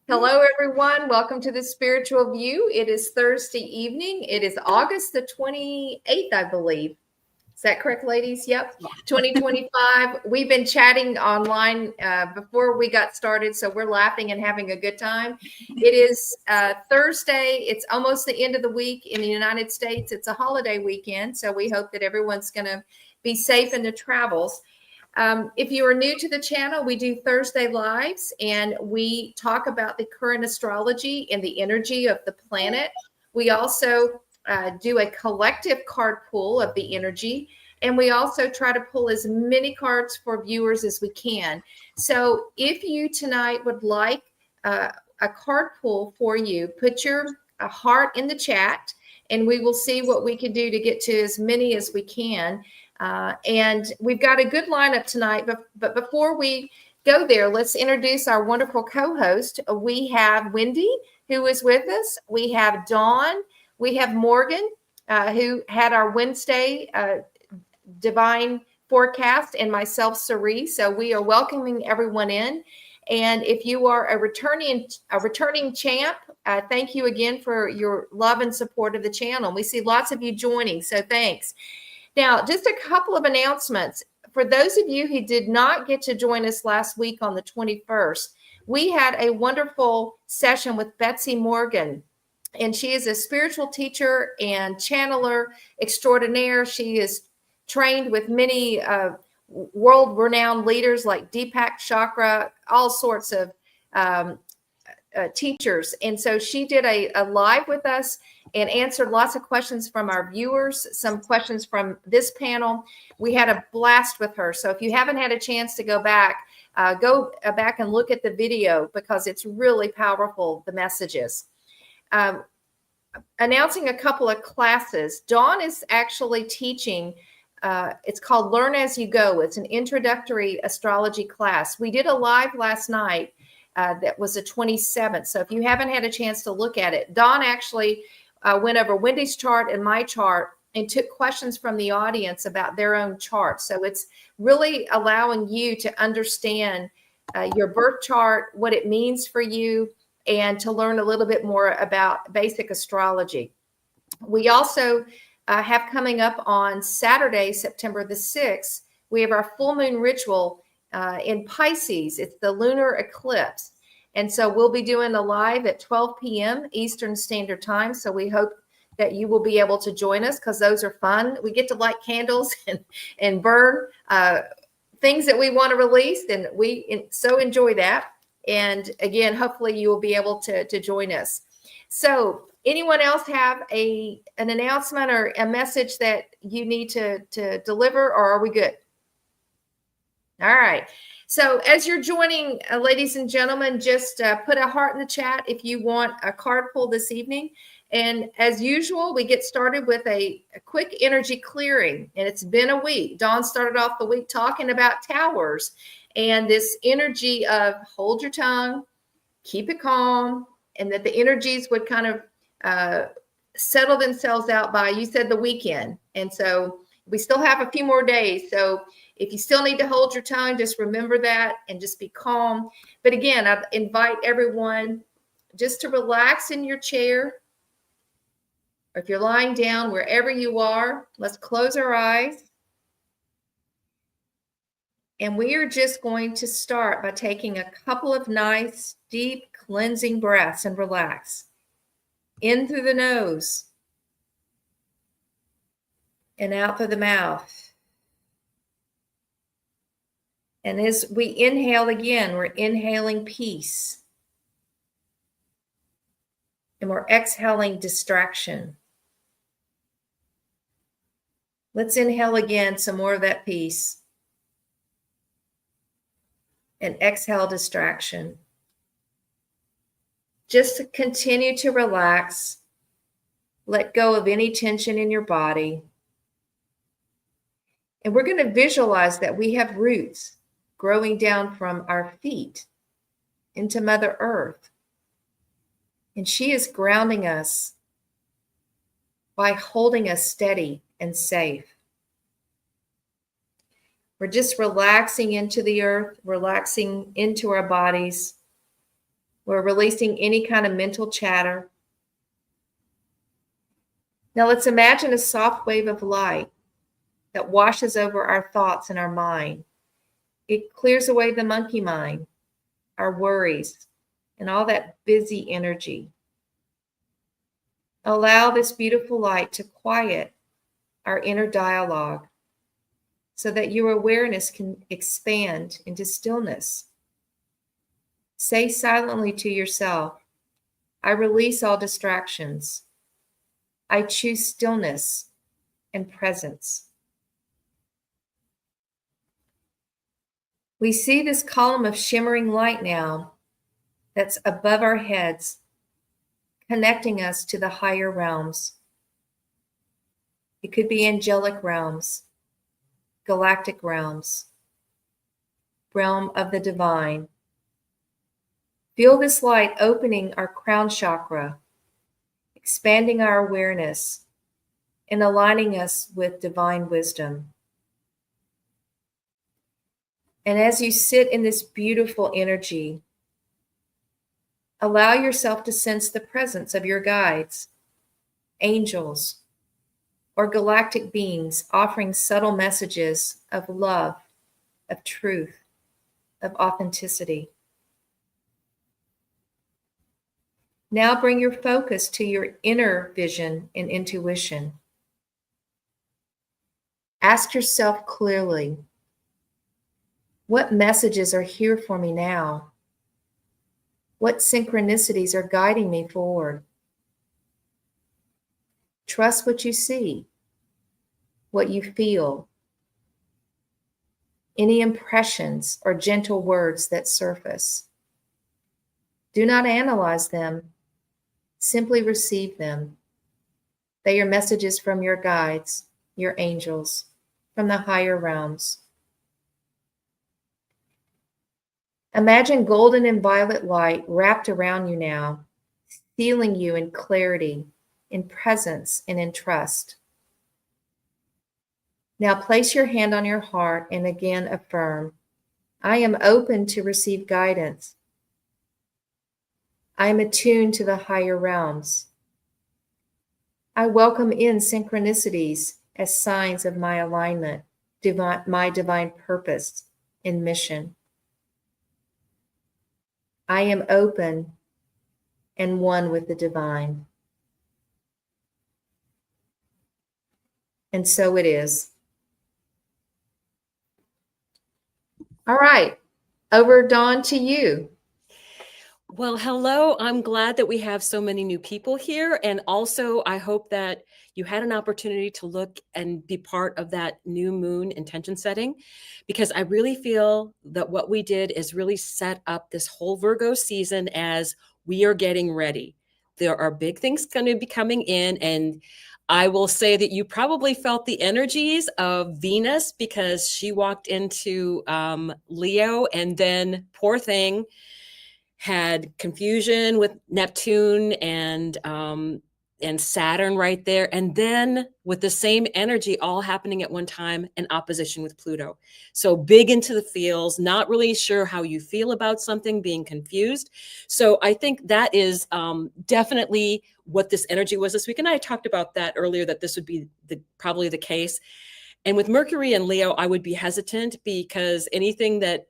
Hello, everyone. Welcome to the Spiritual View. It is Thursday evening. It is August the 28th, I believe. Is that correct, ladies? Yep. 2025. We've been chatting online before we got started, so we're laughing and having a good time. It is Thursday. It's almost the end of the week in the United States. It's a holiday weekend, so we hope that everyone's going to be safe in their travels. If you are new to the channel, we do Thursday lives and we talk about the current astrology and the energy of the planet. We also do a collective card pull of the energy, and we also try to pull as many cards for viewers as we can. So if you tonight would like a card pull for you, put your heart in the chat and we will see what we can do to get to as many as we can. And we've got a good lineup tonight, but before we go there, let's introduce our wonderful co-host. We have Wendy, who is with us. We have Dawn. We have Morgan, who had our Wednesday divine forecast, and myself, Cerise. So we are welcoming everyone in. And if you are a returning champ, thank you again for your love and support of the channel. We see lots of you joining, so thanks. Now, just a couple of announcements. For those of you who did not get to join us last week on the 21st, we had a wonderful session with Betsy Morgan, and she is a spiritual teacher and channeler extraordinaire. She is trained with many world-renowned leaders like Deepak Chakra, all sorts of teachers. And so she did a live with us and answered lots of questions from our viewers, some questions from this panel. We had a blast with her. So if you haven't had a chance to go back and look at the video because it's really powerful, the messages. Announcing a couple of classes. Dawn is actually teaching. It's called Learn As You Go. It's an introductory astrology class. We did a live last night. That was the 27th. So if you haven't had a chance to look at it, Dawn actually went over Wendy's chart and my chart and took questions from the audience about their own charts. So it's really allowing you to understand your birth chart, what it means for you, and to learn a little bit more about basic astrology. We also have coming up on Saturday, September the 6th, we have our full moon ritual in Pisces. It's the lunar eclipse. And so we'll be doing a live at 12 p.m. Eastern Standard Time. So we hope that you will be able to join us because those are fun. We get to light candles and burn things that we want to release. And we so enjoy that. And again, hopefully you will be able to join us. So anyone else have an announcement or a message that you need to deliver, or are we good? All right. So as you're joining, ladies and gentlemen, just put a heart in the chat if you want a card pull this evening. And as usual, we get started with a quick energy clearing. And it's been a week. Dawn started off the week talking about towers and this energy of hold your tongue, keep it calm, and that the energies would kind of settle themselves out by, you said, the weekend. And so we still have a few more days. So if you still need to hold your tongue, just remember that and just be calm. But again, I invite everyone just to relax in your chair. Or if you're lying down, wherever you are, let's close our eyes. And we are just going to start by taking a couple of nice, deep, cleansing breaths and relax. In through the nose and out through the mouth. And as we inhale again, we're inhaling peace. And we're exhaling distraction. Let's inhale again some more of that peace. And exhale distraction. Just to continue to relax. Let go of any tension in your body. And we're going to visualize that we have roots growing down from our feet into Mother Earth. And she is grounding us by holding us steady and safe. We're just relaxing into the earth, relaxing into our bodies, We're releasing any kind of mental chatter. Now let's imagine a soft wave of light that washes over our thoughts and our mind. It clears away the monkey mind, our worries, and all that busy energy. Allow this beautiful light to quiet our inner dialogue so that your awareness can expand into stillness. Say silently to yourself, I release all distractions. I choose stillness and presence. We see this column of shimmering light now that's above our heads, connecting us to the higher realms. It could be angelic realms, galactic realms, realm of the divine. Feel this light opening our crown chakra, expanding our awareness, and aligning us with divine wisdom. And as you sit in this beautiful energy, allow yourself to sense the presence of your guides, angels, or galactic beings offering subtle messages of love, of truth, of authenticity. Now bring your focus to your inner vision and intuition. Ask yourself clearly, what messages are here for me now? What synchronicities are guiding me forward? Trust what you see, what you feel, any impressions or gentle words that surface. Do not analyze them, simply receive them. They are messages from your guides, your angels, from the higher realms. Imagine golden and violet light wrapped around you now, sealing you in clarity, in presence, and in trust. Now place your hand on your heart and again affirm, I am open to receive guidance. I am attuned to the higher realms. I welcome in synchronicities as signs of my alignment, my divine purpose and mission. I am open and one with the divine. And so it is. All right, over, Dawn, to you. Well, hello. I'm glad that we have so many new people here. And also, I hope that you had an opportunity to look and be part of that new moon intention setting, because I really feel that what we did is really set up this whole Virgo season as we are getting ready. There are big things going to be coming in, and I will say that you probably felt the energies of Venus because she walked into Leo, and then poor thing had confusion with Neptune and Saturn right there. And then with the same energy all happening at one time, in opposition with Pluto. So big into the feels, not really sure how you feel about something, being confused. So I think that is definitely what this energy was this week. And I talked about that earlier, that this would be probably the case. And with Mercury and Leo, I would be hesitant, because anything that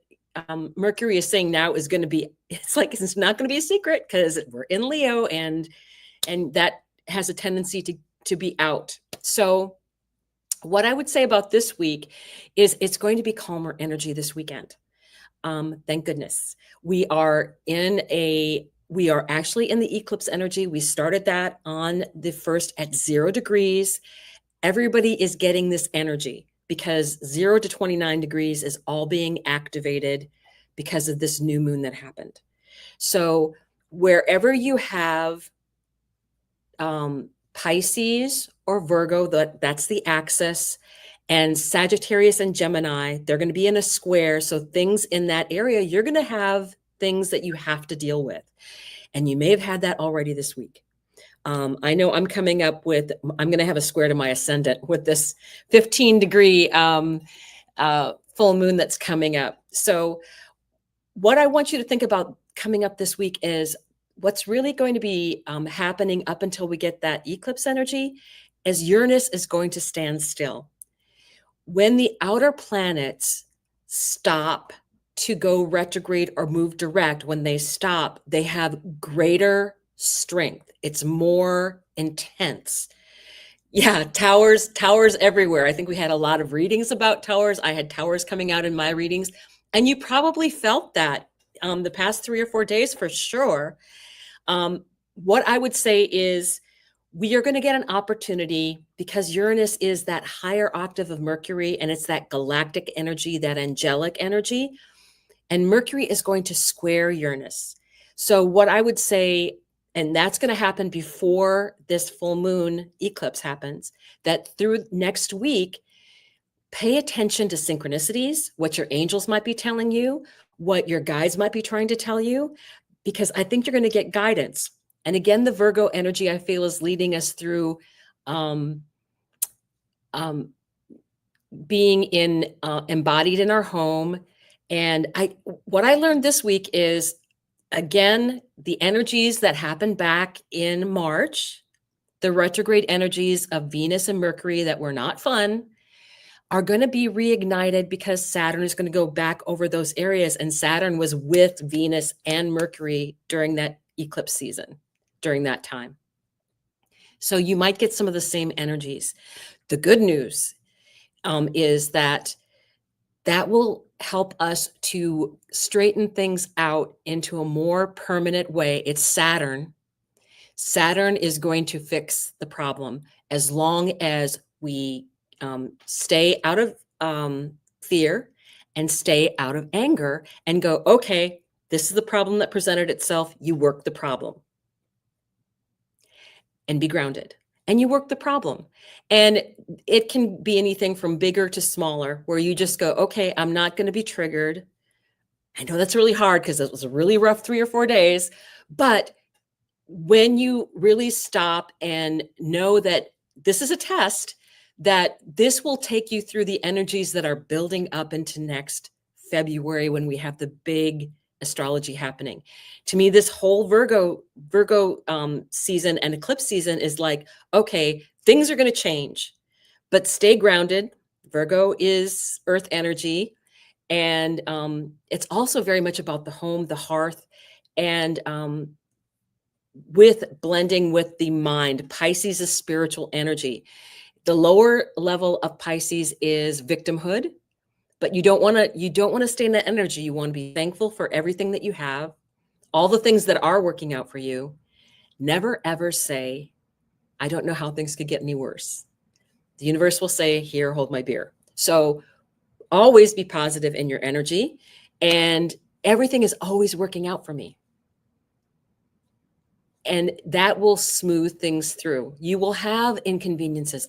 Mercury is saying now is going to be, it's not going to be a secret, because we're in Leo, and that has a tendency to be out. So what I would say about this week is it's going to be calmer energy this weekend. Thank goodness. We are actually in the eclipse energy. We started that on the 1st at 0 degrees. Everybody is getting this energy, because 0 to 29 degrees is all being activated because of this new moon that happened. So wherever you have Pisces or Virgo, that's the axis, and Sagittarius and Gemini, they're going to be in a square. So things in that area, you're going to have things that you have to deal with. And you may have had that already this week. I know I'm going to have a square to my ascendant with this 15-degree full moon that's coming up. So what I want you to think about coming up this week is what's really going to be happening up until we get that eclipse energy is Uranus is going to stand still. When the outer planets stop to go retrograde or move direct, when they stop, they have greater strength. It's more intense. Yeah, towers everywhere. I think we had a lot of readings about towers. I had towers coming out in my readings, and you probably felt that the past 3 or 4 days for sure. What I would say is we are going to get an opportunity because Uranus is that higher octave of Mercury, and it's that galactic energy, that angelic energy. And Mercury is going to square Uranus. So what I would say, and that's going to happen before this full moon eclipse happens, that through next week, pay attention to synchronicities, what your angels might be telling you, what your guides might be trying to tell you, because I think you're going to get guidance. And again, the Virgo energy, I feel, is leading us through being embodied in our home. And what I learned this week is, again, the energies that happened back in March, the retrograde energies of Venus and Mercury that were not fun, are going to be reignited because Saturn is going to go back over those areas. And Saturn was with Venus and Mercury during that eclipse season, during that time. So you might get some of the same energies. The good news is that will help us to straighten things out into a more permanent way. It's Saturn. Saturn is going to fix the problem as long as we stay out of fear and stay out of anger and go, okay, this is the problem that presented itself. You work the problem and be grounded. And you work the problem. And it can be anything from bigger to smaller, where you just go, okay, I'm not going to be triggered. I know that's really hard because it was a really rough 3 or 4 days. But when you really stop and know that this is a test, that this will take you through the energies that are building up into next February when we have the big astrology happening. To me, this whole Virgo season and eclipse season is like, okay, things are going to change, but stay grounded. Virgo is earth energy. And it's also very much about the home, the hearth, and with blending with the mind. Pisces is spiritual energy. The lower level of Pisces is victimhood. But you don't want to stay in that energy. You want to be thankful for everything that you have, all the things that are working out for you. Never, ever say, I don't know how things could get any worse. The universe will say, here, hold my beer. So always be positive in your energy, and everything is always working out for me. And that will smooth things through. You will have inconveniences.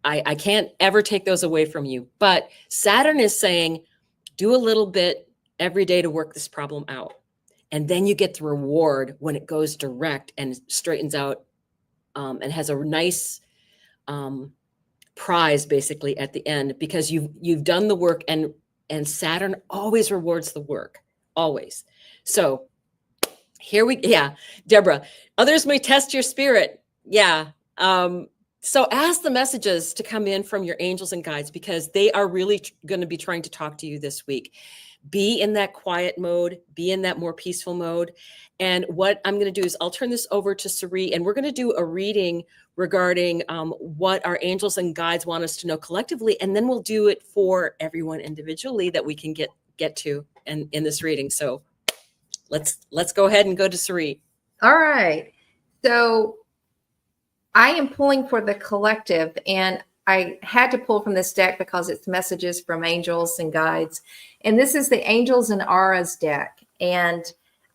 I can't ever take those away from you. But Saturn is saying, do a little bit every day to work this problem out. And then you get the reward when it goes direct and straightens out and has a nice prize basically at the end, because you've done the work, and Saturn always rewards the work, always. So Deborah, others may test your spirit. Yeah. So ask the messages to come in from your angels and guides, because they are really going to be trying to talk to you this week. Be in that quiet mode, be in that more peaceful mode. And what I'm going to do is I'll turn this over to Sari, and we're going to do a reading regarding what our angels and guides want us to know collectively. And then we'll do it for everyone individually that we can get to in this reading. So let's go ahead and go to Sari. All right. So I am pulling for the collective, and I had to pull from this deck because it's messages from angels and guides. And this is the Angels and Auras deck. And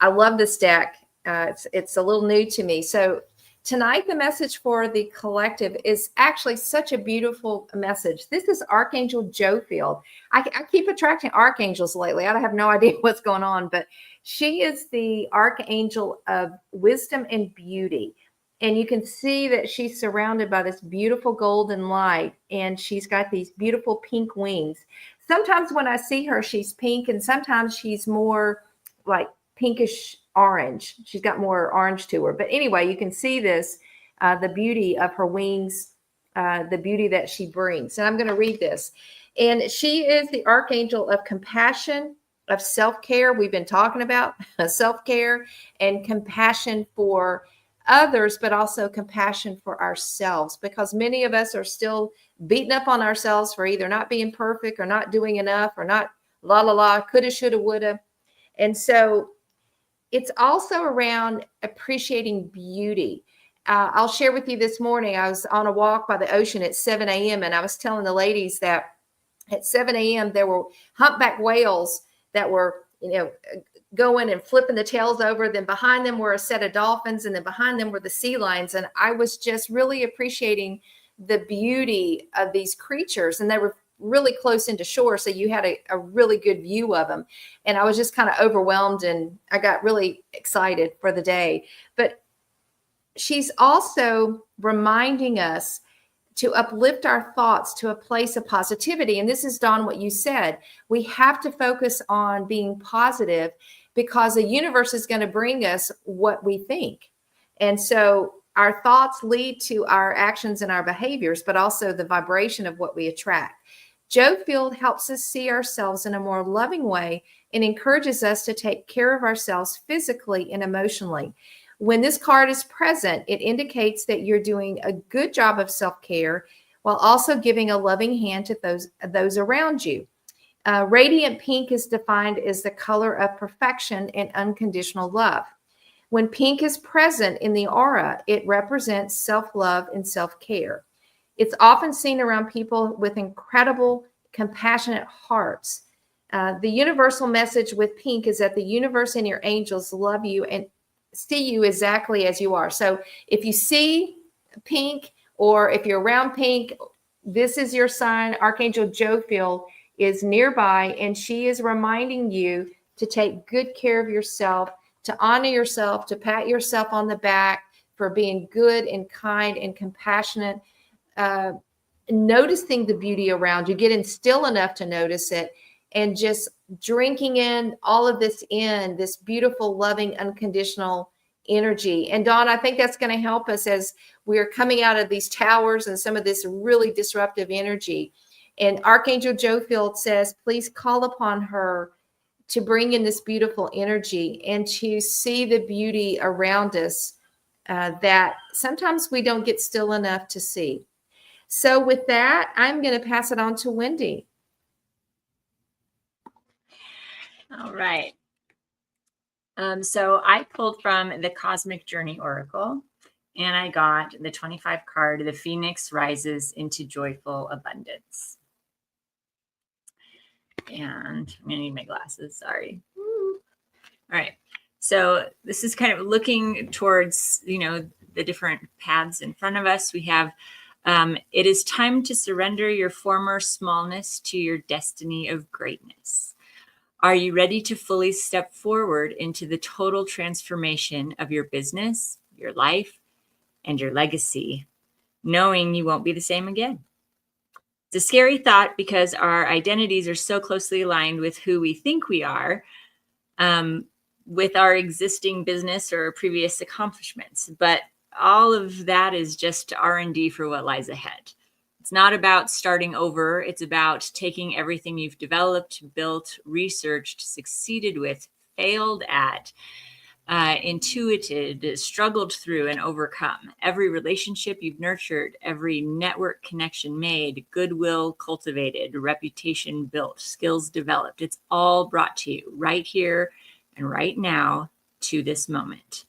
I love this deck. It's a little new to me. So tonight, the message for the collective is actually such a beautiful message. This is Archangel Jophiel. I keep attracting archangels lately. I have no idea what's going on, but she is the archangel of wisdom and beauty. And you can see that she's surrounded by this beautiful golden light, and she's got these beautiful pink wings. Sometimes when I see her, she's pink, and sometimes she's more like pinkish orange. She's got more orange to her. But anyway, you can see this, the beauty of her wings, the beauty that she brings. And I'm going to read this. And she is the archangel of compassion, of self-care. We've been talking about self-care and compassion for others, but also compassion for ourselves, because many of us are still beating up on ourselves for either not being perfect or not doing enough or not coulda, shoulda, woulda. And so it's also around appreciating beauty. I'll share with you this morning, I was on a walk by the ocean at 7 a.m. and I was telling the ladies that at 7 a.m. there were humpback whales that were, going and flipping the tails over. Then behind them were a set of dolphins, and then behind them were the sea lions. And I was just really appreciating the beauty of these creatures. And they were really close into shore, so you had a really good view of them. And I was just kind of overwhelmed, and I got really excited for the day. But she's also reminding us to uplift our thoughts to a place of positivity. And this is, Dawn, what you said. We have to focus on being positive, because the universe is going to bring us what we think. And so our thoughts lead to our actions and our behaviors, but also the vibration of what we attract. Joe Field helps us see ourselves in a more loving way and encourages us to take care of ourselves physically and emotionally. When this card is present, it indicates that you're doing a good job of self-care while also giving a loving hand to those around you. Radiant pink is defined as the color of perfection and unconditional love. When pink is present in the aura, it represents self-love and self-care. It's often seen around people with incredible, compassionate hearts. The universal message with pink is that the universe and your angels love you and see you exactly as you are. So if you see pink, or if you're around pink, this is your sign. Archangel Joe Field is nearby, and she is reminding you to take good care of yourself, to honor yourself, to pat yourself on the back for being good and kind and compassionate, noticing the beauty around you, getting still enough to notice it, and just drinking in all of this, this beautiful, loving, unconditional energy. And Dawn, I think that's going to help us as we're coming out of these towers and some of this really disruptive energy. And Archangel Joe Field says, please call upon her to bring in this beautiful energy and to see the beauty around us that sometimes we don't get still enough to see. So with that, I'm going to pass it on to Wendy. All right. So I pulled from the Cosmic Journey Oracle, and I got the 25 card, The Phoenix Rises into Joyful Abundance. And I'm going to need my glasses. Sorry. All right. So this is kind of looking towards, the different paths in front of us. We have, it is time to surrender your former smallness to your destiny of greatness. Are you ready to fully step forward into the total transformation of your business, your life, and your legacy, knowing you won't be the same again? It's a scary thought because our identities are so closely aligned with who we think we are, with our existing business or previous accomplishments. But all of that is just R&D for what lies ahead. It's not about starting over. It's about taking everything you've developed, built, researched, succeeded with, failed at, intuited, struggled through, and overcome. Every relationship you've nurtured, every network connection made, goodwill cultivated, reputation built, skills developed. It's all brought to you right here and right now to this moment.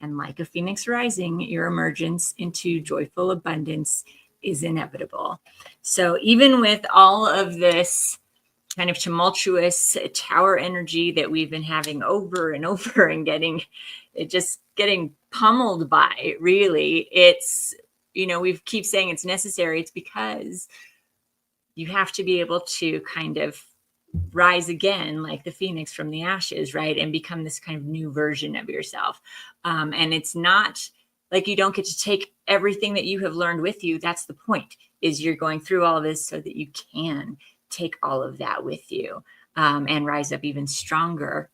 And like a phoenix rising, your emergence into joyful abundance is inevitable. So even with all of this kind of tumultuous tower energy that we've been having over and over and getting pummeled by, really, it's, we keep saying it's necessary. It's because you have to be able to kind of rise again like the phoenix from the ashes, right? And become this kind of new version of yourself. And it's not like you don't get to take everything that you have learned with you. That's the point, is you're going through all of this so that you can take all of that with you and rise up even stronger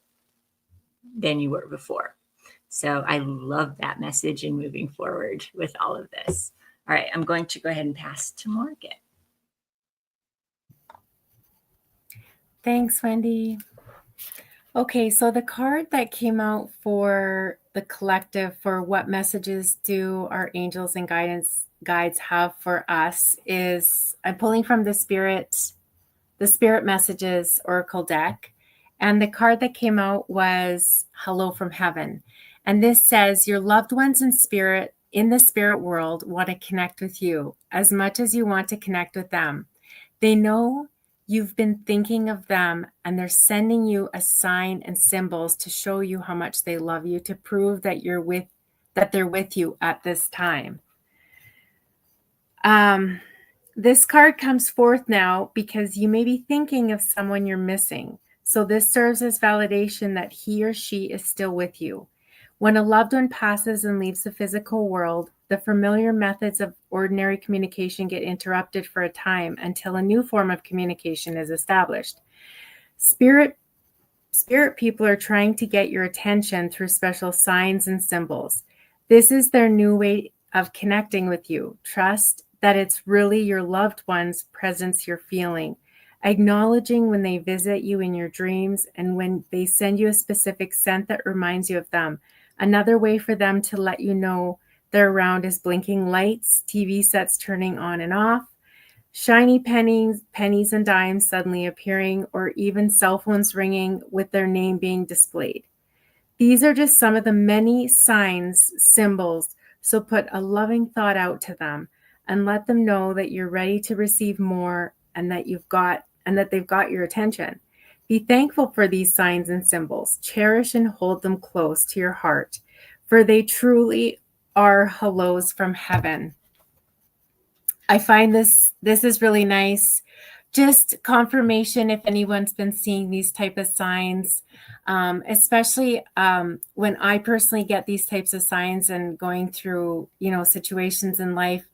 than you were before. So I love that message and moving forward with all of this. All right, I'm going to go ahead and pass to Morgan. Thanks, Wendy. Okay, so the card that came out for the collective for what messages do our angels and guides have for us is, I'm pulling from the Spirit Messages Oracle deck. And the card that came out was Hello from Heaven. And this says, your loved ones in the spirit world want to connect with you as much as you want to connect with them. They know you've been thinking of them, and they're sending you a sign and symbols to show you how much they love you, to prove that they're with you at this time. This card comes forth now because you may be thinking of someone you're missing. So this serves as validation that he or she is still with you. When a loved one passes and leaves the physical world, the familiar methods of ordinary communication get interrupted for a time until a new form of communication is established. Spirit people are trying to get your attention through special signs and symbols. This is their new way of connecting with you. Trust that it's really your loved one's presence you're feeling, acknowledging when they visit you in your dreams and when they send you a specific scent that reminds you of them. Another way for them to let you know they're around is blinking lights, TV sets turning on and off, shiny pennies and dimes suddenly appearing, or even cell phones ringing with their name being displayed. These are just some of the many signs, symbols, so put a loving thought out to them and let them know that you're ready to receive more and that they've got your attention. Be thankful for these signs and symbols. Cherish and hold them close to your heart, for they truly are hellos from heaven. I find this is really nice. Just confirmation if anyone's been seeing these type of signs, especially when I personally get these types of signs and going through, situations in life.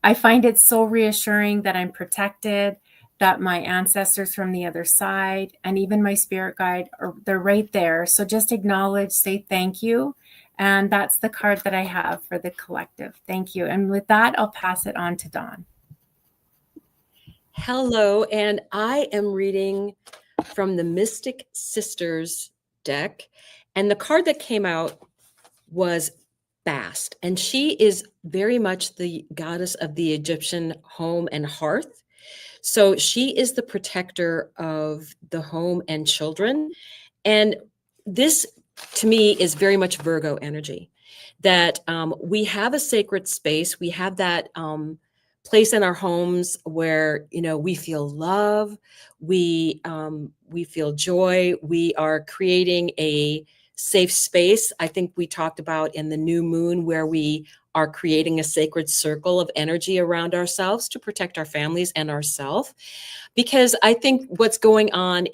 I find it so reassuring that I'm protected, that my ancestors from the other side and even my spirit guide, they're right there. So just acknowledge, say thank you. And that's the card that I have for the collective. Thank you. And with that, I'll pass it on to Dawn. Hello, and I am reading from the Mystic Sisters deck. And the card that came out was Bast. And she is very much the goddess of the Egyptian home and hearth. So she is the protector of the home and children. And this, to me, is very much Virgo energy, that we have a sacred space. We have that place in our homes where, we feel love, we feel joy. We are creating a safe space. I think we talked about in the new moon where we are creating a sacred circle of energy around ourselves to protect our families and ourselves. Because I think what's going on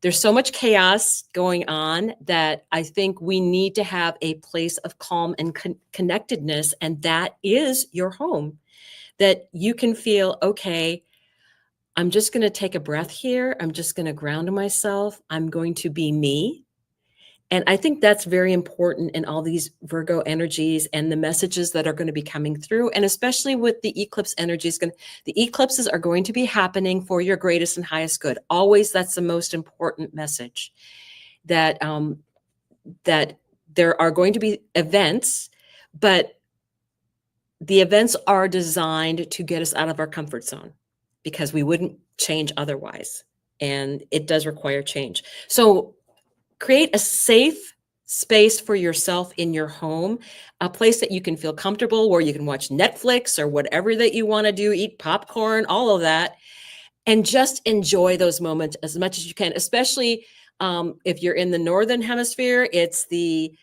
there's so much chaos going on that I think we need to have a place of calm and connectedness. And that is your home, that you can feel, okay, I'm just going to take a breath here. I'm just going to ground myself. I'm going to be me. And I think that's very important in all these Virgo energies and the messages that are going to be coming through. And especially with the eclipse energies, the eclipses are going to be happening for your greatest and highest good. Always, that's the most important message, that that there are going to be events, but the events are designed to get us out of our comfort zone because we wouldn't change otherwise. And it does require change. So create a safe space for yourself in your home, a place that you can feel comfortable, where you can watch Netflix or whatever that you want to do, eat popcorn, all of that, and just enjoy those moments as much as you can, especially if you're in the Northern Hemisphere, it's the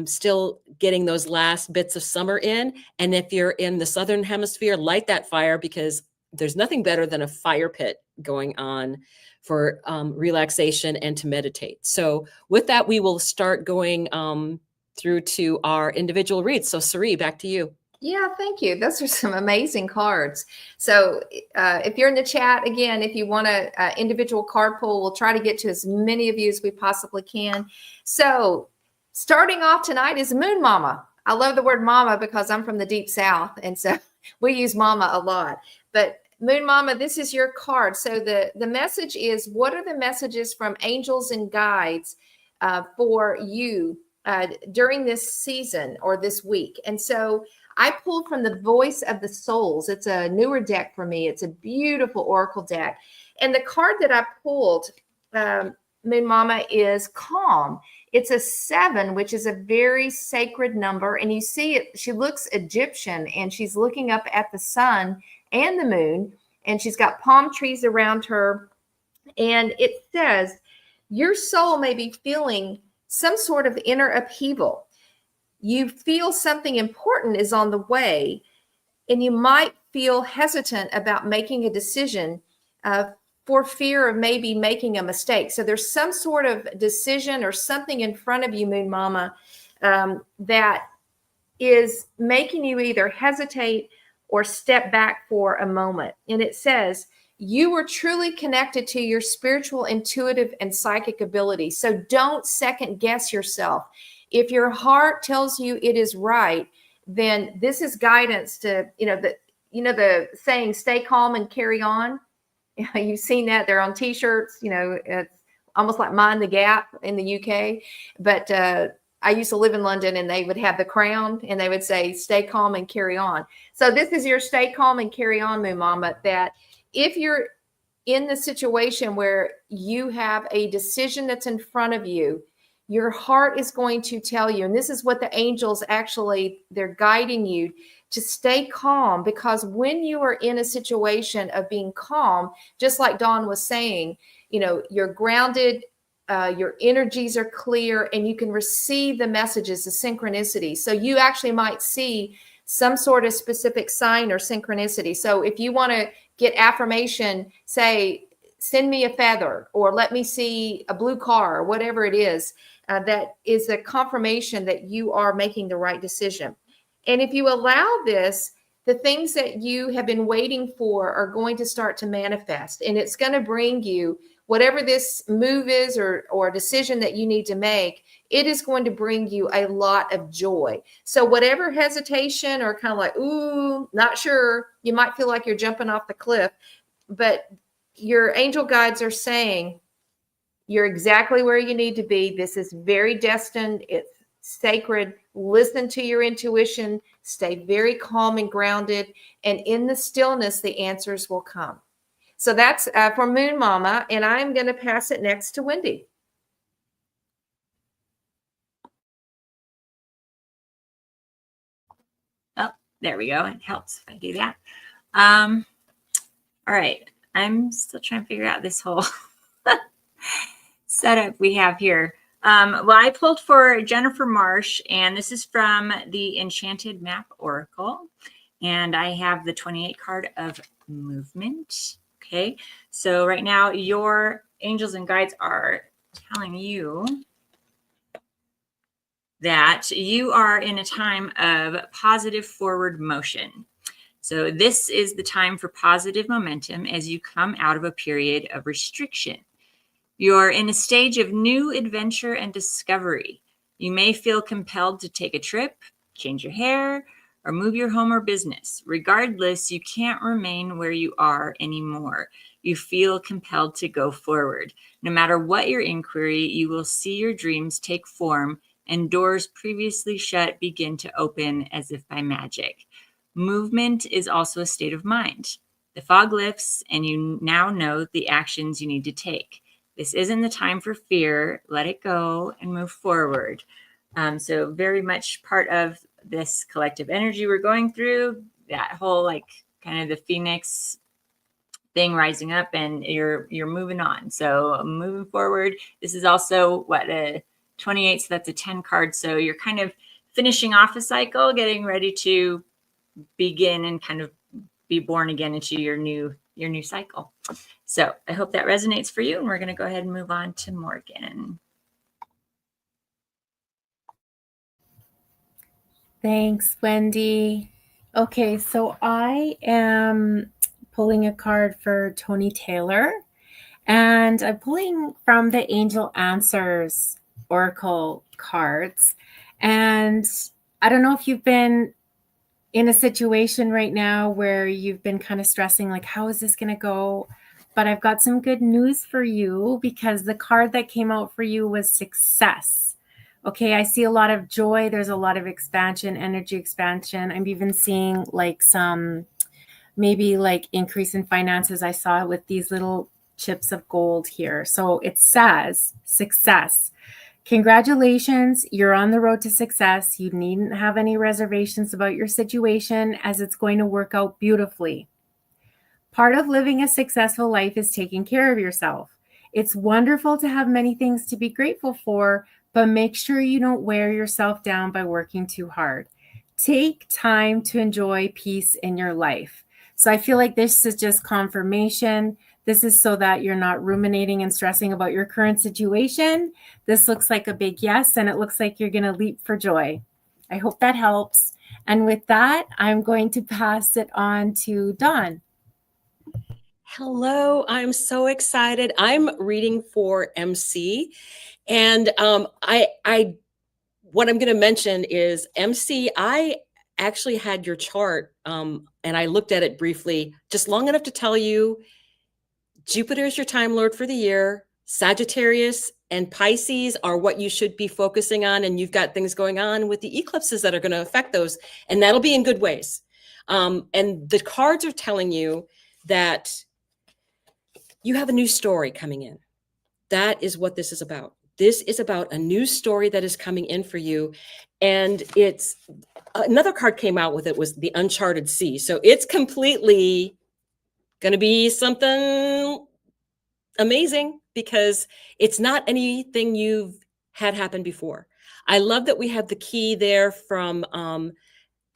still getting those last bits of summer in. And if you're in the Southern Hemisphere, light that fire, because there's nothing better than a fire pit going on for relaxation and to meditate. So with that, we will start going through to our individual reads. So Sari, back to you. Yeah, thank you. Those are some amazing cards. So if you're in the chat, again, if you want a individual card pull, we'll try to get to as many of you as we possibly can. So starting off tonight is Moon Mama. I love the word mama because I'm from the deep south, and so we use mama a lot. But Moon Mama, this is your card. So the message is, what are the messages from angels and guides for you during this season or this week? And so I pulled from the Voice of the Souls. It's a newer deck for me. It's a beautiful oracle deck. And the card that I pulled, Moon Mama, is Calm. It's a 7, which is a very sacred number. And you see it, she looks Egyptian, and she's looking up at the sun and the moon, and she's got palm trees around her. And it says, your soul may be feeling some sort of inner upheaval. You feel something important is on the way, and you might feel hesitant about making a decision for fear of maybe making a mistake. So there's some sort of decision or something in front of you, Moon Mama, that is making you either hesitate or step back for a moment. And it says, you were truly connected to your spiritual, intuitive, and psychic ability. So don't second guess yourself. If your heart tells you it is right, then this is guidance to, the saying, stay calm and carry on. You've seen that. They're on t-shirts, it's almost like Mind the Gap in the UK. But I used to live in London, and they would have the crown, and they would say, stay calm and carry on. So this is your stay calm and carry on, Moon Mama, that if you're in the situation where you have a decision that's in front of you, your heart is going to tell you, and this is what the angels actually, they're guiding you to stay calm, because when you are in a situation of being calm, just like Dawn was saying, you're grounded, your energies are clear, and you can receive the messages, the synchronicity. So you actually might see some sort of specific sign or synchronicity. So if you want to get affirmation, say, send me a feather, or let me see a blue car, or whatever it is, that is a confirmation that you are making the right decision. And if you allow this, the things that you have been waiting for are going to start to manifest, and it's going to bring you whatever this move is or decision that you need to make. It is going to bring you a lot of joy. So whatever hesitation or kind of like, ooh, not sure, you might feel like you're jumping off the cliff, but your angel guides are saying, you're exactly where you need to be. This is very destined. It's sacred. Listen to your intuition. Stay very calm and grounded. And in the stillness, the answers will come. So that's for Moon Mama. And I'm going to pass it next to Wendy. Oh, there we go. It helps if I do that. All right. I'm still trying to figure out this whole setup we have here. Well, I pulled for Jennifer Marsh, and this is from the Enchanted Map Oracle. And I have the 28 card of movement. Okay. So right now, your angels and guides are telling you that you are in a time of positive forward motion. So this is the time for positive momentum as you come out of a period of restriction. You're in a stage of new adventure and discovery. You may feel compelled to take a trip, change your hair, or move your home or business. Regardless, you can't remain where you are anymore. You feel compelled to go forward. No matter what your inquiry, you will see your dreams take form and doors previously shut begin to open as if by magic. Movement is also a state of mind. The fog lifts, and you now know the actions you need to take. This isn't the time for fear. Let it go and move forward. So very much part of this collective energy we're going through, that whole like kind of the phoenix thing rising up, and you're moving on. So moving forward. This is also what a 28, so that's a 10 card. So you're kind of finishing off a cycle, getting ready to begin and kind of be born again into your new cycle. So I hope that resonates for you, and we're going to go ahead and move on to Morgan. Thanks, Wendy. Okay, so I am pulling a card for Tony Taylor, and I'm pulling from the Angel Answers Oracle cards. And I don't know if you've been in a situation right now where you've been kind of stressing, like, how is this going to go? But I've got some good news for you, because the card that came out for you was success. Okay, I see a lot of joy. There's a lot of expansion, energy expansion. I'm even seeing like some maybe like increase in finances. I saw it with these little chips of gold here. So it says success. Congratulations, you're on the road to success. You needn't have any reservations about your situation, as it's going to work out beautifully. Part of living a successful life is taking care of yourself. It's wonderful to have many things to be grateful for, but make sure you don't wear yourself down by working too hard. Take time to enjoy peace in your life. So I feel like this is just confirmation. This is so that you're not ruminating and stressing about your current situation. This looks like a big yes, and it looks like you're going to leap for joy. I hope that helps. And with that, I'm going to pass it on to Dawn. Hello, I'm so excited. I'm reading for MC, and what I'm going to mention is MC. I actually had your chart, and I looked at it briefly, just long enough to tell you Jupiter is your time lord for the year. Sagittarius and Pisces are what you should be focusing on, and you've got things going on with the eclipses that are going to affect those, and that'll be in good ways. And the cards are telling you that you have a new story coming in. That is what this is about. This is about a new story that is coming in for you. And it's another card came out with it, was the Uncharted Sea. So it's completely going to be something amazing, because it's not anything you've had happen before. I love that we have the key there from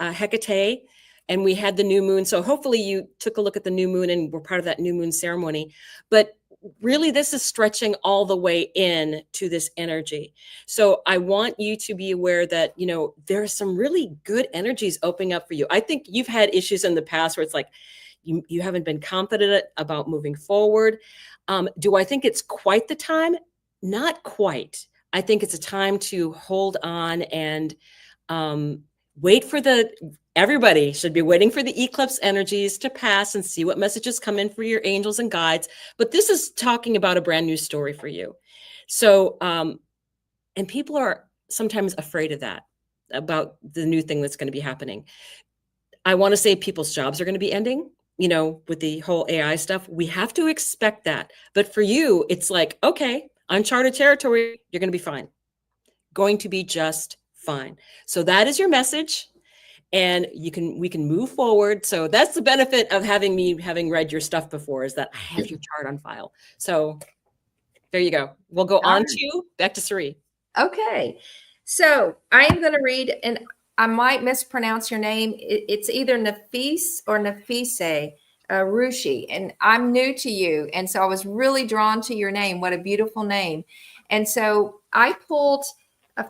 Hecate, and we had the new moon. So hopefully you took a look at the new moon and were part of that new moon ceremony. But really, this is stretching all the way in to this energy. So I want you to be aware that, you know, there are some really good energies opening up for you. I think you've had issues in the past where it's like you haven't been confident about moving forward. Do I think it's quite the time? Not quite. I think it's a time to hold on and wait for everybody should be waiting for the eclipse energies to pass and see what messages come in for your angels and guides. But this is talking about a brand new story for you. So, and people are sometimes afraid of that, about the new thing that's going to be happening. I want to say people's jobs are going to be ending, you know, with the whole AI stuff. We have to expect that. But for you, it's like, okay, uncharted territory, you're going to be fine. Going to be just fine. So that is your message. And we can move forward. So that's the benefit of having read your stuff before, is that I have your chart on file. So there you go. We'll go on to back to Sari. Okay. So I am going to read, and I might mispronounce your name. It's either Nafis or Nafise Rushi, and I'm new to you. And so I was really drawn to your name. What a beautiful name. And so I pulled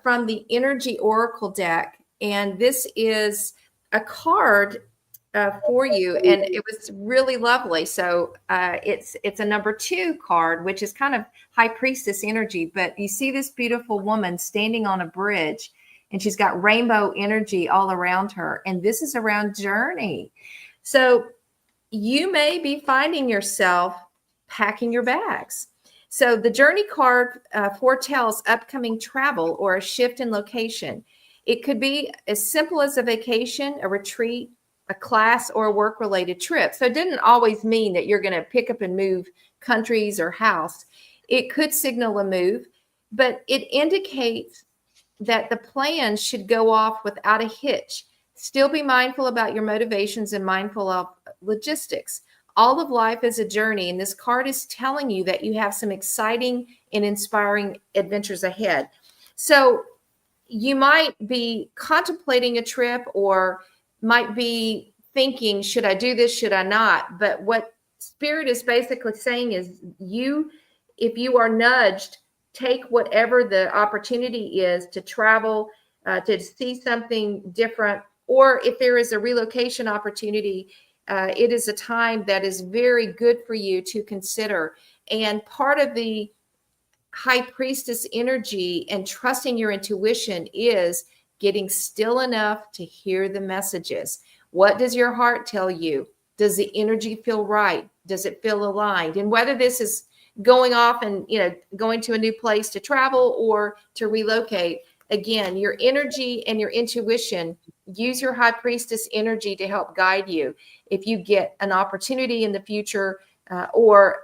from the Energy Oracle deck, and this is a card for you, and it was really lovely. So it's a number 2 card, which is kind of high priestess energy. But you see this beautiful woman standing on a bridge, and she's got rainbow energy all around her. And this is around journey. So you may be finding yourself packing your bags. So the journey card foretells upcoming travel or a shift in location. It could be as simple as a vacation, a retreat, a class, or a work-related trip. So it didn't always mean that you're going to pick up and move countries or house. It could signal a move, but it indicates that the plan should go off without a hitch. Still be mindful about your motivations and mindful of logistics. All of life is a journey, and this card is telling you that you have some exciting and inspiring adventures ahead. So you might be contemplating a trip, or might be thinking, should I do this? Should I not? But what Spirit is basically saying is, if you are nudged, take whatever the opportunity is to travel, to see something different, or if there is a relocation opportunity, it is a time that is very good for you to consider. And part of the high priestess energy and trusting your intuition is getting still enough to hear the messages. What does your heart tell you? Does the energy feel right? Does it feel aligned? And whether this is going off and, going to a new place to travel or to relocate, again, your energy and your intuition, use your high priestess energy to help guide you. If you get an opportunity in the future, or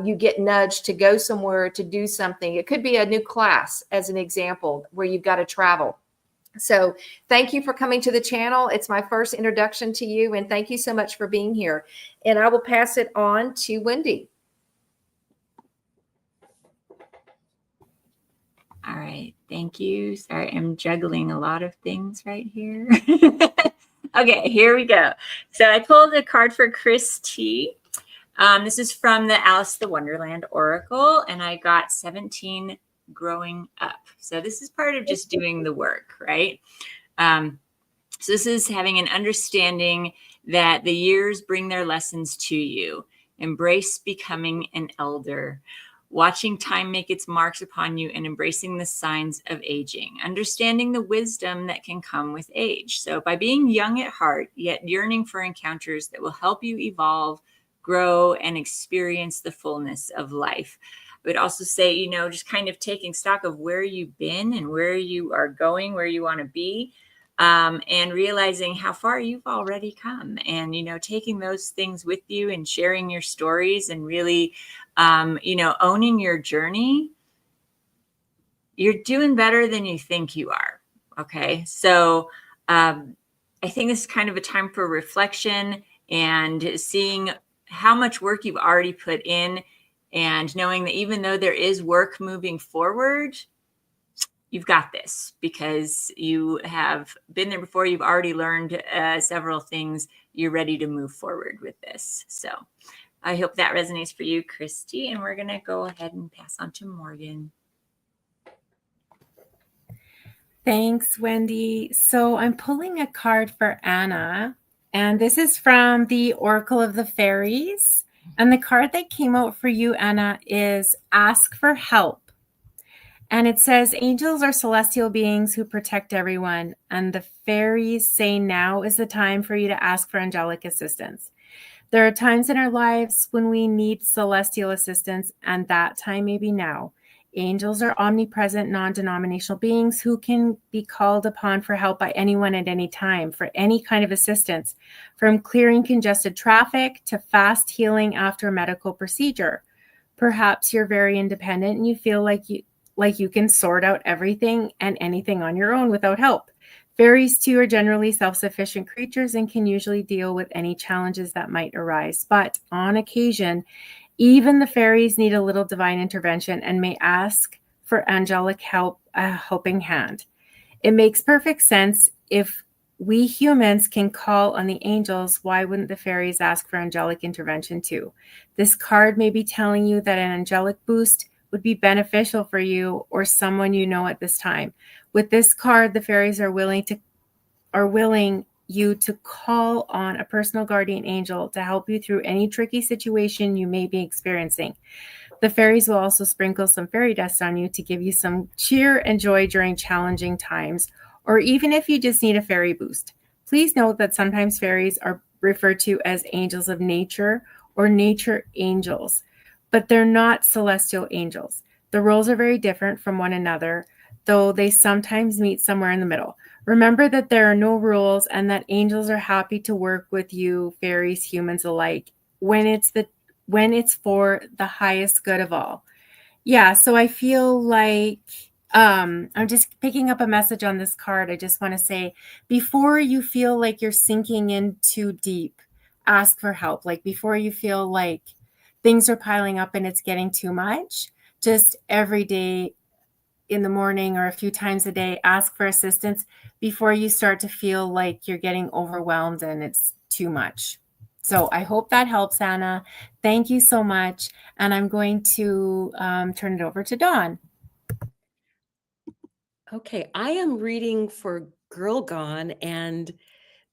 you get nudged to go somewhere to do something, it could be a new class, as an example, where you've got to travel. So thank you for coming to the channel. It's my first introduction to you, and thank you so much for being here. And I will pass it on to Wendy. All right, thank you. Sorry, I'm juggling a lot of things right here. Okay, here we go. So I pulled a card for Christy. This is from the Alice the Wonderland Oracle, and I got 17 growing up. So this is part of just doing the work, right? So this is having an understanding that the years bring their lessons to you. Embrace becoming an elder. Watching time make its marks upon you and embracing the signs of aging, understanding the wisdom that can come with age. So by being young at heart, yet yearning for encounters that will help you evolve, grow, and experience the fullness of life. I would also say, just kind of taking stock of where you've been and where you are going, where you want to be, and realizing how far you've already come, and, taking those things with you and sharing your stories and really, owning your journey. You're doing better than you think you are. Okay. So I think this is kind of a time for reflection and seeing how much work you've already put in, and knowing that even though there is work moving forward, you've got this because you have been there before. You've already learned several things. You're ready to move forward with this. So I hope that resonates for you, Christy. And we're going to go ahead and pass on to Morgan. Thanks, Wendy. So I'm pulling a card for Anna, and this is from the Oracle of the Fairies. And the card that came out for you, Anna, is Ask for Help. And it says, angels are celestial beings who protect everyone. And the fairies say now is the time for you to ask for angelic assistance. There are times in our lives when we need celestial assistance, and that time may be now. Angels are omnipresent, non-denominational beings who can be called upon for help by anyone at any time for any kind of assistance, from clearing congested traffic to fast healing after a medical procedure. Perhaps you're very independent and you feel like you can sort out everything and anything on your own without help. Fairies, too, are generally self-sufficient creatures and can usually deal with any challenges that might arise. But on occasion, even the fairies need a little divine intervention and may ask for angelic help, a helping hand. It makes perfect sense. If we humans can call on the angels, why wouldn't the fairies ask for angelic intervention too? This card may be telling you that an angelic boost would be beneficial for you or someone you know at this time. With this card, the fairies are willing you to call on a personal guardian angel to help you through any tricky situation you may be experiencing. The fairies will also sprinkle some fairy dust on you to give you some cheer and joy during challenging times, or even if you just need a fairy boost. Please note that sometimes fairies are referred to as angels of nature or nature angels, but they're not celestial angels. The roles are very different from one another, though they sometimes meet somewhere in the middle. Remember that there are no rules and that angels are happy to work with you, fairies, humans alike, when it's for the highest good of all. Yeah, so I feel like I'm just picking up a message on this card. I just want to say, before you feel like you're sinking in too deep, ask for help. Like before you feel like things are piling up and it's getting too much, just every day in the morning or a few times a day, ask for assistance before you start to feel like you're getting overwhelmed and it's too much. So I hope that helps, Anna. Thank you so much. And I'm going to turn it over to Dawn. Okay, I am reading for Girl Gone and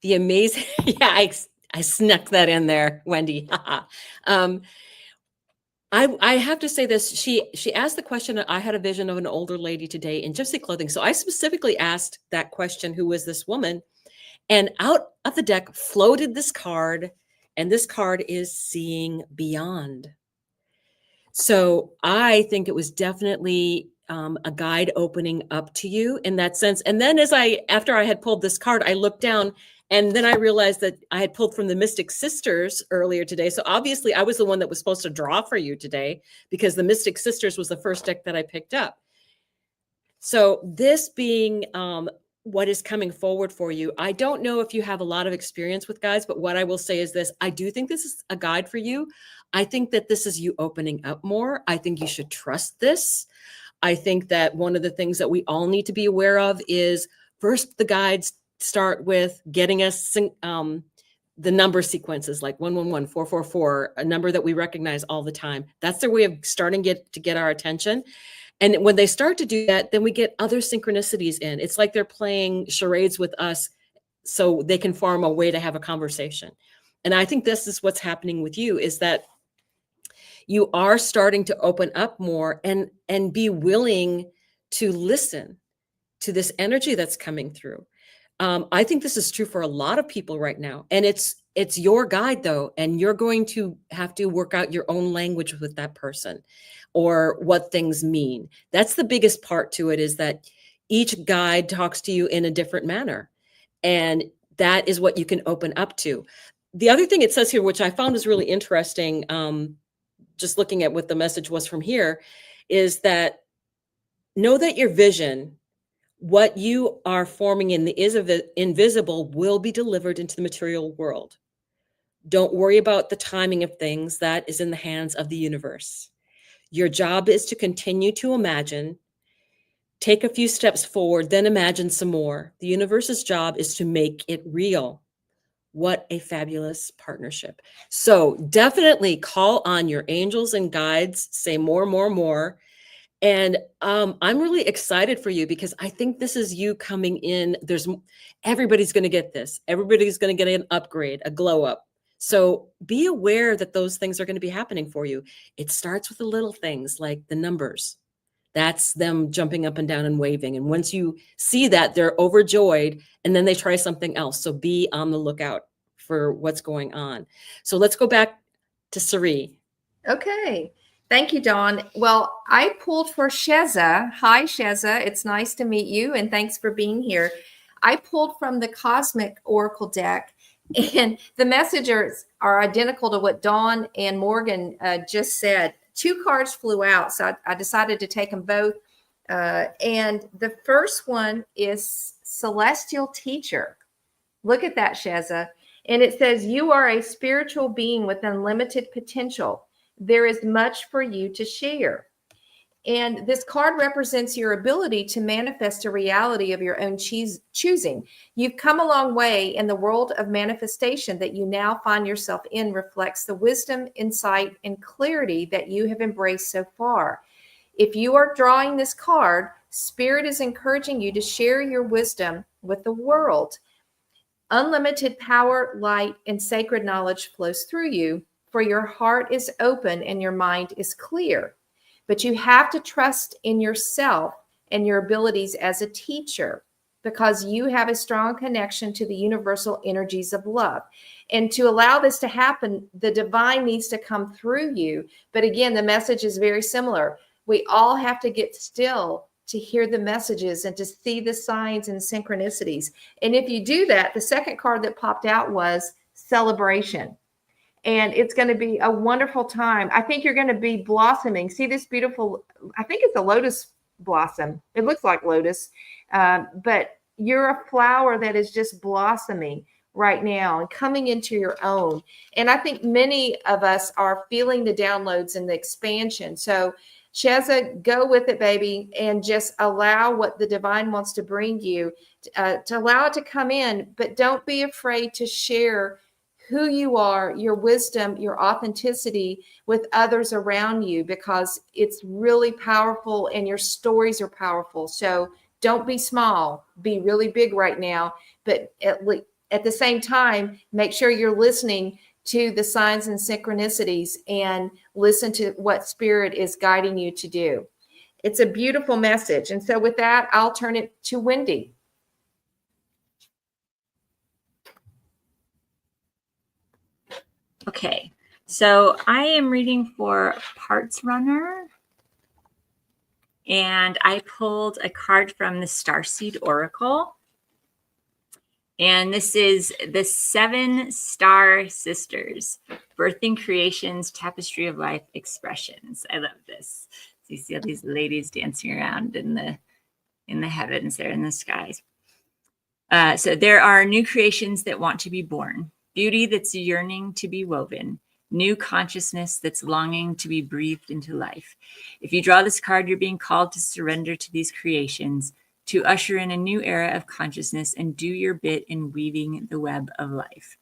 the amazing. Yeah, I snuck that in there, Wendy. um, I have to say this. She asked the question. I had a vision of an older lady today in gypsy clothing. So I specifically asked that question, who was this woman? And out of the deck floated this card, and this card is Seeing Beyond. So I think it was definitely a guide opening up to you in that sense. And then after I had pulled this card, I looked down and then I realized that I had pulled from the Mystic Sisters earlier today. So obviously I was the one that was supposed to draw for you today because the Mystic Sisters was the first deck that I picked up. So this being what is coming forward for you, I don't know if you have a lot of experience with guides, but what I will say is this: I do think this is a guide for you. I think that this is you opening up more. I think you should trust this. I think that one of the things that we all need to be aware of is first the guides start with getting us the number sequences like 111, 444, a number that we recognize all the time. That's their way of starting to get our attention. And when they start to do that, then we get other synchronicities in. It's like they're playing charades with us so they can form a way to have a conversation. And I think this is what's happening with you, is that you are starting to open up more and be willing to listen to this energy that's coming through. I think this is true for a lot of people right now. And it's your guide though, and you're going to have to work out your own language with that person or what things mean. That's the biggest part to it, is that each guide talks to you in a different manner. And that is what you can open up to. The other thing it says here, which I found was really interesting, just looking at what the message was from here, is that know that your vision, what you are forming in the invisible, will be delivered into the material world. Don't worry about the timing of things. That is in the hands of the universe. Your job is to continue to imagine, take a few steps forward, then imagine some more. The universe's job is to make it real. What a fabulous partnership. So definitely call on your angels and guides, say more, more, more. And I'm really excited for you because I think this is you coming in. Everybody's going to get this. Everybody's going to get an upgrade, a glow up. So be aware that those things are going to be happening for you. It starts with the little things like the numbers. That's them jumping up and down and waving. And once you see that, they're overjoyed and then they try something else. So be on the lookout for what's going on. So let's go back to Sari. Okay. Thank you, Dawn. Well, I pulled for Sheza. Hi, Sheza. It's nice to meet you, and thanks for being here. I pulled from the Cosmic Oracle deck, and the messages are identical to what Dawn and Morgan just said. 2 cards flew out, so I decided to take them both. And the first one is Celestial Teacher. Look at that, Sheza. And it says, you are a spiritual being with unlimited potential. There is much for you to share. And this card represents your ability to manifest a reality of your own choosing. You've come a long way, and the world of manifestation that you now find yourself in reflects the wisdom, insight, and clarity that you have embraced so far. If you are drawing this card, Spirit is encouraging you to share your wisdom with the world. Unlimited power, light, and sacred knowledge flows through you, for your heart is open and your mind is clear. But you have to trust in yourself and your abilities as a teacher, because you have a strong connection to the universal energies of love. And to allow this to happen, the divine needs to come through you. But again, the message is very similar. We all have to get still to hear the messages and to see the signs and synchronicities. And if you do that, the second card that popped out was Celebration. And it's going to be a wonderful time. I think you're going to be blossoming. See this beautiful, I think it's a lotus blossom. It looks like lotus, but you're a flower that is just blossoming right now and coming into your own. And I think many of us are feeling the downloads and the expansion. So Sheza, go with it, baby, and just allow what the divine wants to bring you, to allow it to come in, but don't be afraid to share who you are, your wisdom, your authenticity with others around you, because it's really powerful and your stories are powerful. So Don't be small, be really big right now, but at the same time, make sure you're listening to the signs and synchronicities and listen to what spirit is guiding you to do. It's a beautiful message. And so with that, I'll turn it to Wendy. Okay, so I am reading for Parts Runner, and I pulled a card from the Starseed Oracle. And this is the 7 Star Sisters, Birthing Creations, Tapestry of Life Expressions. I love this. So you see all these ladies dancing around in the heavens there in the skies. So there are new creations that want to be born, beauty that's yearning to be woven, new consciousness that's longing to be breathed into life. If you draw this card, you're being called to surrender to these creations, to usher in a new era of consciousness and do your bit in weaving the web of life.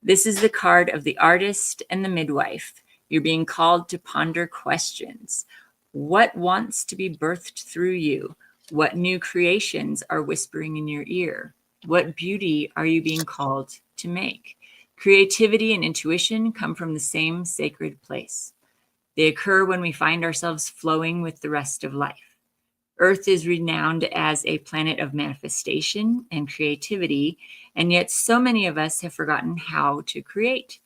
This is the card of the artist and the midwife. You're being called to ponder questions. What wants to be birthed through you? What new creations are whispering in your ear? What beauty are you being called to make? Creativity and intuition come from the same sacred place. They occur when we find ourselves flowing with the rest of life. Earth is renowned as a planet of manifestation and creativity, and yet so many of us have forgotten how to create.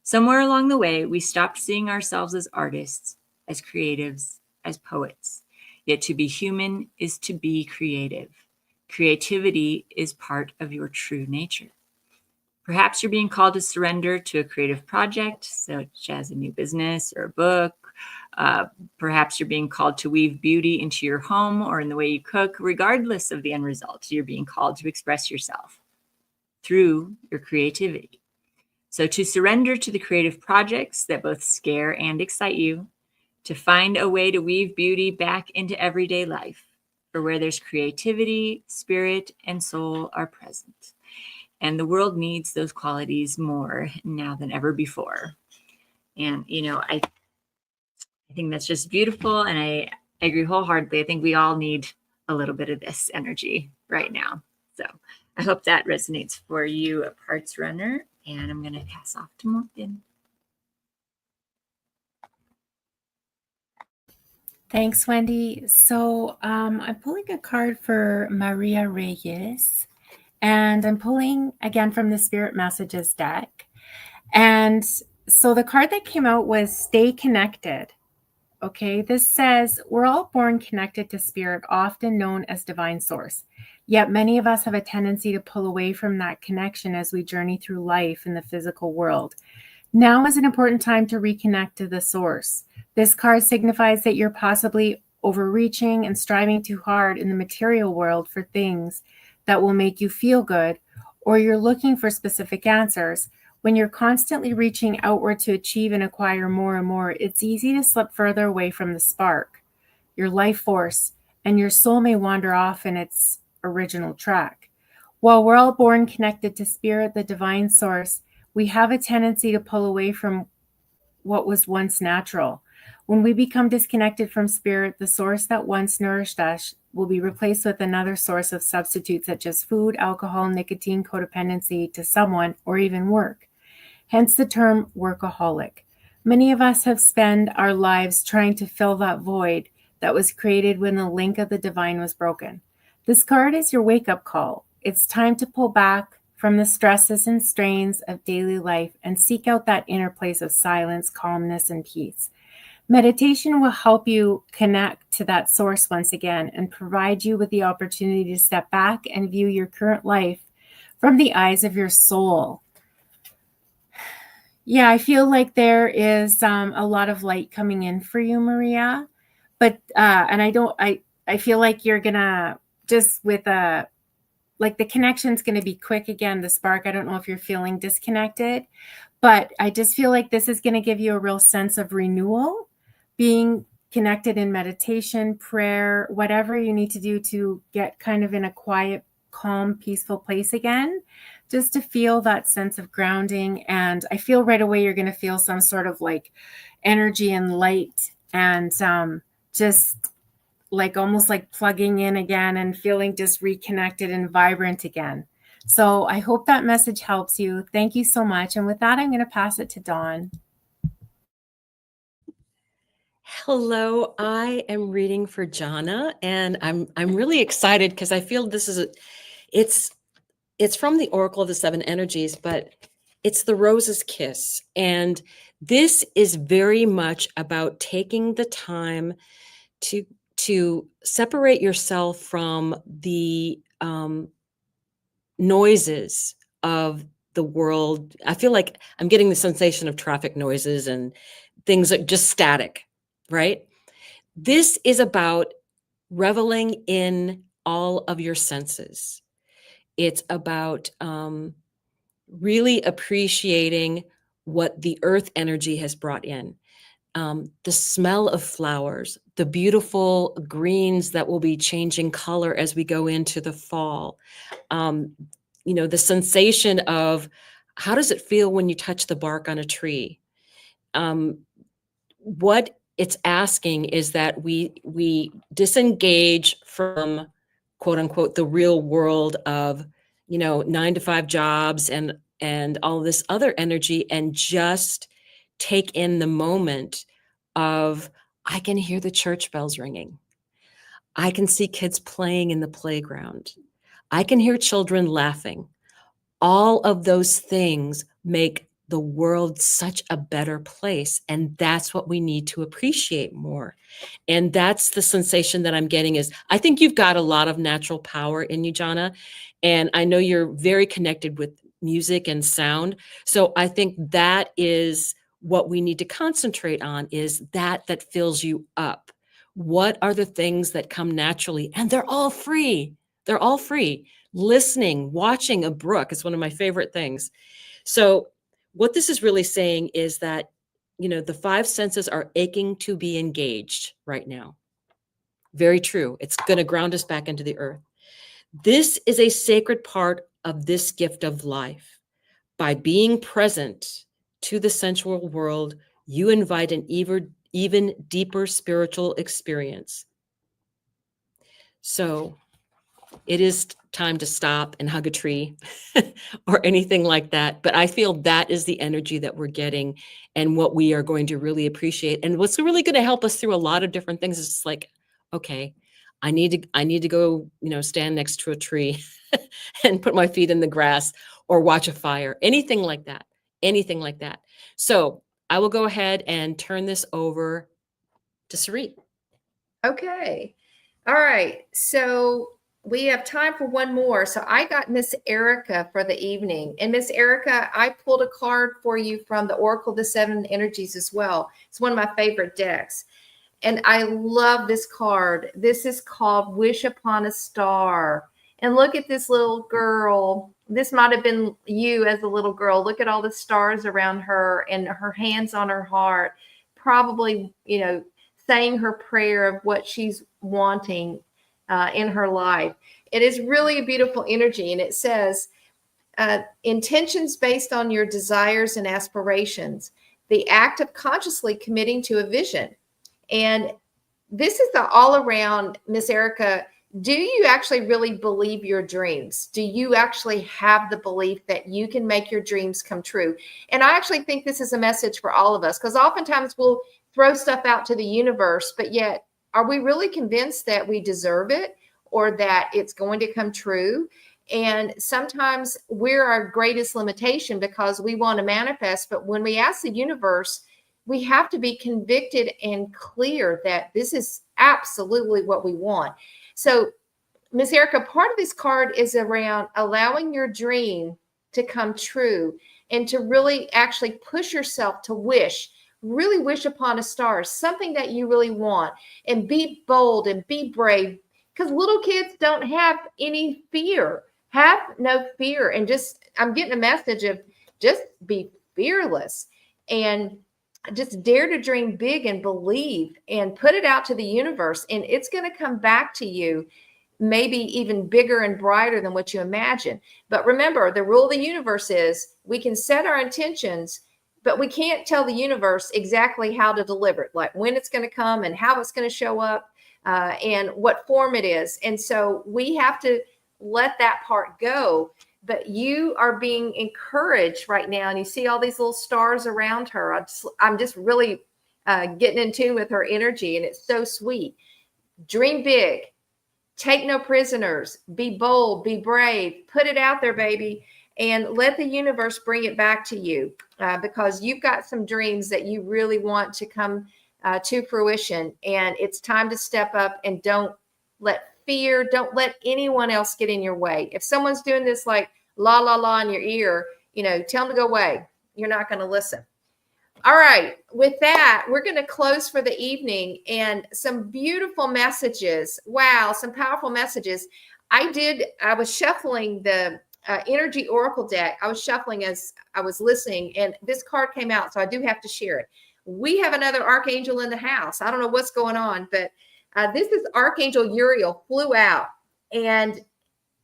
Somewhere along the way, we stopped seeing ourselves as artists, as creatives, as poets. Yet to be human is to be creative. Creativity is part of your true nature. Perhaps you're being called to surrender to a creative project, such as a new business or a book. Perhaps you're being called to weave beauty into your home or in the way you cook. Regardless of the end result, you're being called to express yourself through your creativity. So to surrender to the creative projects that both scare and excite you, to find a way to weave beauty back into everyday life, for where there's creativity, spirit, and soul are present. And the world needs those qualities more now than ever before. And, I think that's just beautiful. And I agree wholeheartedly. I think we all need a little bit of this energy right now. So I hope that resonates for you, Parts Runner. And I'm going to pass off to Morgan. Thanks, Wendy. So I'm pulling a card for Maria Reyes, and I'm pulling again from the Spirit Messages deck. And so the card that came out was Stay Connected. Okay, this says we're all born connected to spirit, often known as divine source. Yet many of us have a tendency to pull away from that connection as we journey through life in the physical world. Now is an important time to reconnect to the source. This card signifies that you're possibly overreaching and striving too hard in the material world for things that will make you feel good, or you're looking for specific answers. When you're constantly reaching outward to achieve and acquire more and more, it's easy to slip further away from the spark, your life force, and your soul may wander off in its original track. While we're all born connected to spirit, the divine source, we have a tendency to pull away from what was once natural. When we become disconnected from spirit, the source that once nourished us will be replaced with another source of substitutes such as food, alcohol, nicotine, codependency to someone, or even work. Hence the term workaholic. Many of us have spent our lives trying to fill that void that was created when the link of the divine was broken. This card is your wake-up call. It's time to pull back from the stresses and strains of daily life and seek out that inner place of silence, calmness, and peace. Meditation will help you connect to that source once again and provide you with the opportunity to step back and view your current life from the eyes of your soul. Yeah, I feel like there is a lot of light coming in for you, Maria. But I feel like you're gonna just with like the connection's gonna be quick again. The spark. I don't know if you're feeling disconnected, but I just feel like this is gonna give you a real sense of renewal, being connected in meditation, prayer, whatever you need to do to get kind of in a quiet, calm, peaceful place again, just to feel that sense of grounding. And I feel right away you're going to feel some sort of like energy and light and just like almost like plugging in again and feeling just reconnected and vibrant again. So I hope that message helps you. Thank you so much. And with that, I'm going to pass it to Dawn. Hello, I am reading for Jana, and I'm really excited because I feel this is it's from the Oracle of the Seven Energies, but it's the Rose's Kiss. And this is very much about taking the time to separate yourself from the noises of the world. I feel like I'm getting the sensation of traffic noises and things that just static, right? This is about reveling in all of your senses. It's about really appreciating what the earth energy has brought in. The smell of flowers, the beautiful greens that will be changing color as we go into the fall. The sensation of how does it feel when you touch the bark on a tree? What it's asking is that we disengage from, quote unquote, the real world of 9-to-5 jobs and all this other energy, and just take in the moment of, I can hear the church bells ringing. I can see kids playing in the playground. I can hear children laughing. All of those things make the world such a better place. And that's what we need to appreciate more. And that's the sensation that I'm getting is, I think you've got a lot of natural power in you, Jana. And I know you're very connected with music and sound. So I think that is what we need to concentrate on, is that fills you up. What are the things that come naturally? And they're all free. They're all free. Listening, watching a brook is one of my favorite things. So what this is really saying is that, the 5 senses are aching to be engaged right now. Very true. It's going to ground us back into the earth. This is a sacred part of this gift of life. By being present to the sensual world, you invite an even deeper spiritual experience. So it is time to stop and hug a tree or anything like that. But I feel that is the energy that we're getting and what we are going to really appreciate. And what's really going to help us through a lot of different things is just like, okay, I need to go, stand next to a tree and put my feet in the grass or watch a fire, anything like that. So I will go ahead and turn this over to Sarit. Okay. All right. So we have time for one more. So I got Miss Erica for the evening. And Miss Erica, I pulled a card for you from the Oracle of the Seven Energies as well. It's one of my favorite decks. And I love this card. This is called Wish Upon a Star. And look at this little girl. This might have been you as a little girl. Look at all the stars around her and her hands on her heart. Probably, saying her prayer of what she's wanting in her life. It is really a beautiful energy. And it says, intentions based on your desires and aspirations, the act of consciously committing to a vision. And this is the all around, Miss Erica, do you actually really believe your dreams? Do you actually have the belief that you can make your dreams come true? And I actually think this is a message for all of us, because oftentimes we'll throw stuff out to the universe, but yet, are we really convinced that we deserve it or that it's going to come true? And sometimes we're our greatest limitation because we want to manifest. But when we ask the universe, we have to be convicted and clear that this is absolutely what we want. So, Miss Erica, part of this card is around allowing your dream to come true and to really actually push yourself to really wish upon a star, something that you really want, and be bold and be brave, because little kids don't have any fear. Have no fear. And I'm getting a message of just be fearless and just dare to dream big and believe and put it out to the universe. And it's going to come back to you, maybe even bigger and brighter than what you imagine. But remember, the rule of the universe is we can set our intentions, but we can't tell the universe exactly how to deliver it, like when it's going to come and how it's going to show up. and what form it is. And so we have to let that part go. But you are being encouraged right now, and you see all these little stars around her. I'm just really getting in tune with her energy, and it's so sweet. Dream big. Take no prisoners. Be bold. Be brave. Put it out there, baby, and let the universe bring it back to you, because you've got some dreams that you really want to come to fruition. And it's time to step up, and don't let fear, don't let anyone else get in your way. If someone's doing this like la la la in your ear, tell them to go away. You're not going to listen. All right. With that, we're going to close for the evening, and some beautiful messages. Wow. Some powerful messages. I was shuffling the energy oracle deck. I was shuffling as I was listening, and this card came out. So I do have to share it. We have another archangel in the house. I don't know what's going on, but this is Archangel Uriel, flew out. And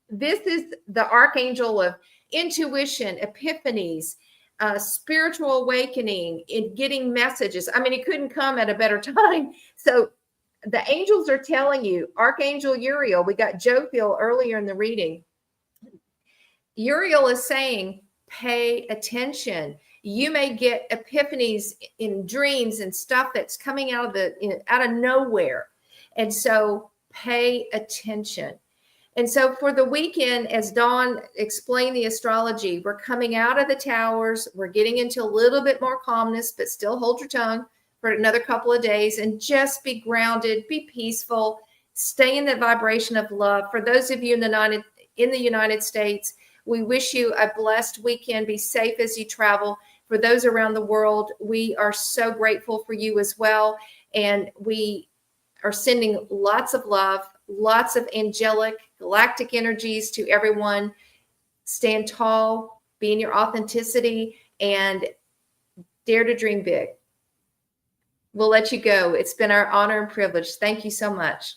this is the archangel of intuition, epiphanies, spiritual awakening, in getting messages. I mean, it couldn't come at a better time. So the angels are telling you, Archangel Uriel, we got Jophiel earlier in the reading. Uriel is saying, pay attention. You may get epiphanies in dreams and stuff that's coming out of nowhere. And so pay attention. And so for the weekend, as Dawn explained the astrology, we're coming out of the towers. We're getting into a little bit more calmness, but still hold your tongue for another couple of days and just be grounded, be peaceful, stay in the vibration of love. For those of you in the United States, we wish you a blessed weekend. Be safe as you travel. For those around the world, we are so grateful for you as well. And we are sending lots of love, lots of angelic, galactic energies to everyone. Stand tall, be in your authenticity, and dare to dream big. We'll let you go. It's been our honor and privilege. Thank you so much.